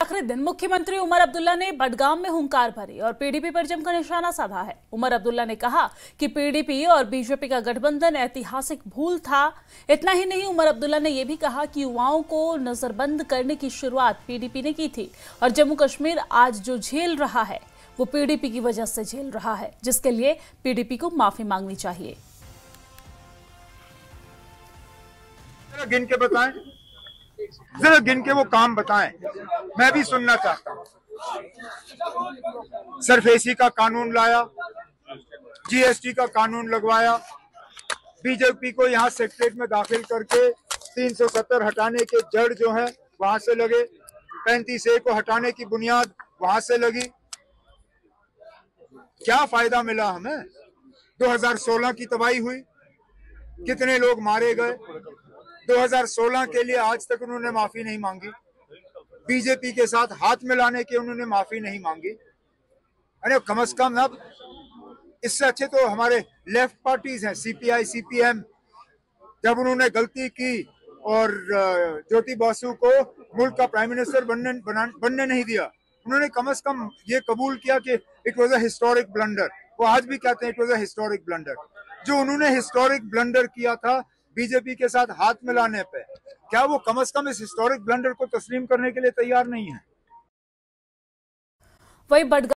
आखिरी दिन मुख्यमंत्री उमर अब्दुल्ला ने बडगाम में हुंकार भरी और पीडीपी पर जमकर निशाना साधा है। उमर अब्दुल्ला ने कहा कि पीडीपी और बीजेपी का गठबंधन ऐतिहासिक भूल था। इतना ही नहीं, उमर अब्दुल्ला ने यह भी कहा कि युवाओं को नजरबंद करने की शुरुआत पीडीपी ने की थी और जम्मू कश्मीर आज जो झेल रहा है वो पीडीपी की वजह से झेल रहा है, जिसके लिए पीडीपी को माफी मांगनी चाहिए। गिन के बताएं, जरा गिन के वो काम बताएं, मैं भी सुनना चाहता हूं। सरफेसी का कानून लाया, जीएसटी का कानून लगवाया, बीजेपी को यहां सेक्रेटरीट में दाखिल करके 370 हटाने के जड़ जो है वहां से लगे, 35A को हटाने की बुनियाद वहां से लगी। क्या फायदा मिला हमें? 2016 की तबाही हुई, कितने लोग मारे गए। 2016 के लिए आज तक उन्होंने माफी नहीं मांगी। बीजेपी के साथ हाथ मिलाने की उन्होंने माफी नहीं मांगी। अरे कम से कम अब इससे अच्छे तो हमारे लेफ्ट पार्टीज हैं, सीपीआई, सीपीएम, जब उन्होंने गलती की और ज्योति बासु को मुल्क का प्राइम मिनिस्टर बनने नहीं दिया, उन्होंने कम से कम ये कबूल किया कि it was a historic blunder. वो आज भी कहते हैं it was a historic blunder. जो उन्होंने हिस्टोरिक ब्लंडर किया था बीजेपी के साथ हाथ मिलाने पे, क्या वो कम से कम इस हिस्टोरिक ब्लंडर को तस्लीम करने के लिए तैयार नहीं है? वही